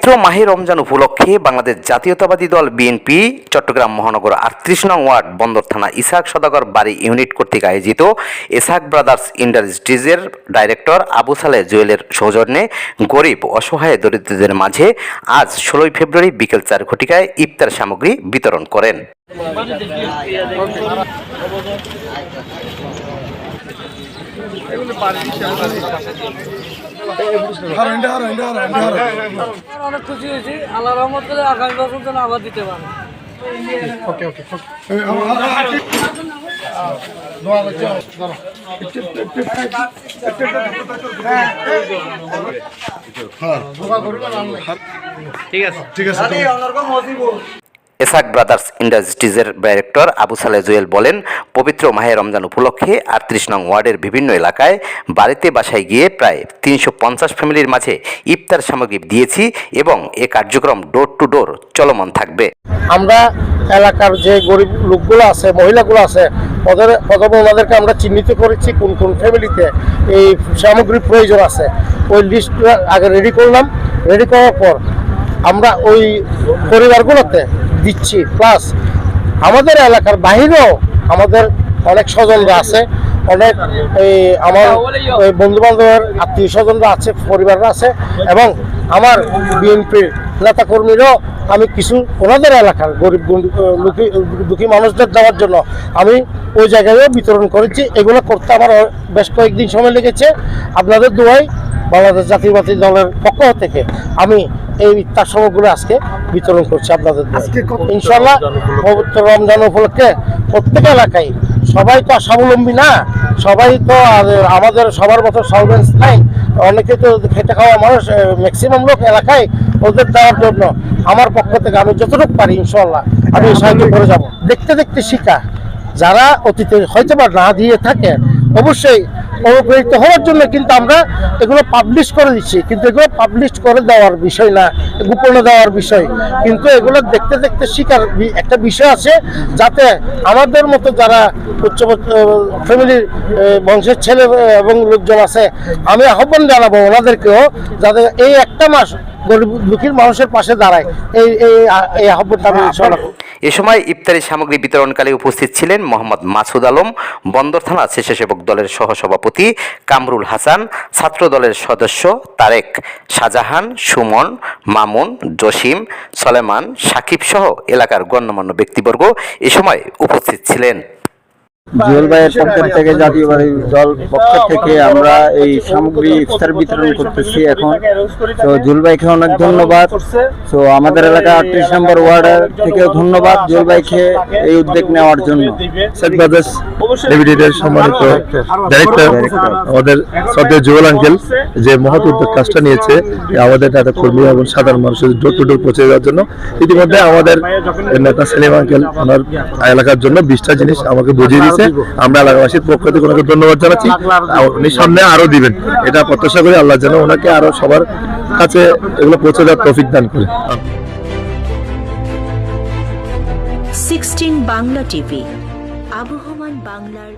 পবিত্র মাহে রমজান উপলক্ষে বাংলাদেশ জাতীয়তাবাদী দল বিএনপি চট্টগ্রাম মহানগর ৩৮ নং ওয়ার্ড বন্দর থানা ইসহাক সওদাগর বাড়ি ইউনিট কর্তৃক আয়োজিত ইসহাক ব্রাদার্স ইন্ডাস্ট্রিজের ডাইরেক্টর আবু সালেহ জুয়েলের সৌজন্যে গরিব অসহায় দরিদ্রদের মাঝে আজ ১৬ ফেব্রুয়ারি বিকেল ৪ ঘটিকায় ইফতার সামগ্রী বিতরণ করেন। অনেক খুশি হয়েছি, আল্লাহ রহমত করে আগামী বছর যেন আবার দিতে পারে। ঠিক আছে। ইসহাক ব্রাদার্স ইন্ডাস্ট্রিজের ডাইরেক্টর আবু সালেহ জুয়েল বলেন, পবিত্র মাহে রমজান উপলক্ষে ৩৮ নং ওয়ার্ডের বিভিন্ন এলাকায় বাড়িতে বাসায় গিয়ে প্রায় ৩৫০ ফ্যামিলির মাঝে ইফতার সামগ্রী দিয়েছি এবং এ কার্যক্রম ডোর টু ডোর চলমান থাকবে। আমরা এলাকার যে গরিব লোকগুলো আছে, মহিলাগুলো আছে, প্রথমে ওনাদেরকে আমরা চিহ্নিত করেছি কোন কোন ফ্যামিলিতে এই সামগ্রী প্রয়োজন আছে। ওই লিস্টটা আগে রেডি করলাম। রেডি করার পর আমরা ওই পরিবারগুলোতে দিচ্ছি। প্লাস আমাদের এলাকার বাহিরেও আমাদের অনেক স্বজনরা আছে, অনেক আমার বন্ধু বান্ধবের আত্মীয় স্বজনরা আছে, পরিবাররা আছে, এবং আমার বিএনপির নেতাকর্মীরাও আমি কিছু ওনাদের এলাকার গরিব দুঃখী মানুষদের দেওয়ার জন্য আমি ওই জায়গায়ও বিতরণ করেছি। এগুলো করতে আমার বেশ কয়েকদিন সময় লেগেছে। আপনাদের দোয়ায় বাংলাদেশ জাতীয়তাবাদী দলের পক্ষ থেকে আমি এই ইফতার সামগ্রী আজকে বিতরণ করছি আপনাদের। ইনশাআল্লাহ পবিত্র রমজান উপলক্ষে প্রত্যেক এলাকায়, সবাই তো স্বাবলম্বী না, সবাই তো আমাদের সবার মতো সলভেন্স নাই, অনেকে তো খেটে খাওয়া মানুষ, ম্যাক্সিমাম লোক এলাকায় ওদের দেওয়ার জন্য আমার পক্ষ থেকে আমি যতটুকু পারি ইনশাআল্লাহ আমি সাহায্য করে যাব। দেখতে দেখতে শিখা যারা অতীতে হয়তো বা না দিয়ে থাকে অবশ্যই অনুপ্রেরিত হওয়ার জন্য কিন্তু আমরা এগুলো পাবলিশ করে দিচ্ছি। কিন্তু এগুলো পাবলিশ করে দেওয়ার বিষয় না, গোপনে দেওয়ার বিষয়। কিন্তু এগুলো দেখতে দেখতে শিকার একটা বিষয় আছে, যাতে আমাদের মতো যারা উচ্চ ফ্যামিলির বংশের ছেলে এবং লোকজন আছে, আমি আহ্বান জানাবো ওনাদেরকেও যাতে এই একটা মাস গরিব দুঃখী মানুষের পাশে দাঁড়ায়। এই আহ্বানটা আমি ইনশাআল্লাহ। এ সময় ইফতারি সামগ্রী বিতরণকালে উপস্থিত ছিলেন মোহাম্মদ মাসুদ আলম, বন্দর থানা স্বেচ্ছাসেবক দলের সহসভাপতি কামরুল হাসান, ছাত্র দলের সদস্য তারেক, শাহজাহান, সুমন, মামুন, জসিম, সলেমান, সাকিব সহ এলাকার গণ্যমান্য ব্যক্তিবর্গ এ সময় উপস্থিত ছিলেন। জুয়েল ভাইয়ের পক্ষ থেকে জাতীয়বাদী দল পক্ষ থেকে আমরা এই সামগ্রী ইফতার বিতরণ করতেছি এখন। তো জুয়েল ভাইকে অনেক ধন্যবাদ। তো আমাদের এলাকা ৩৮ নম্বর ওয়ার্ডের থেকেও ধন্যবাদ জুয়েল ভাইকে এই উদ্যোগ নেওয়ার জন্য। ইসহাক ব্রাদার্স লিমিটেডের সম্মানিত ডাইরেক্টর আমাদের শ্রদ্ধেয় জুয়েল আঙ্কেল যে মহৎ উদ্যোগ কাজটা নিয়েছে আমাদের নেতা কর্মী এবং সাধারণ মানুষের ডোর টু ডোর পৌঁছে দেওয়ার জন্য। ইতিমধ্যে আমাদের নেতা সেলিম আঙ্কেল ওনার এলাকার জন্য ২০টা জিনিস আমাকে বুঝিয়ে দিয়েছে। আমরা এলাকাবাসীর পক্ষ থেকে ওনাকে ধন্যবাদ জানাচ্ছি। উনি সামনে আরো দিবেন, এটা প্রত্যাশা করি আল্লাহ যেন ওনাকে আরো সবার কাছে এগুলো পৌঁছে দেওয়ার তৌফিক দান করে। 16 বাংলা টিভি, আবহমান বাংলার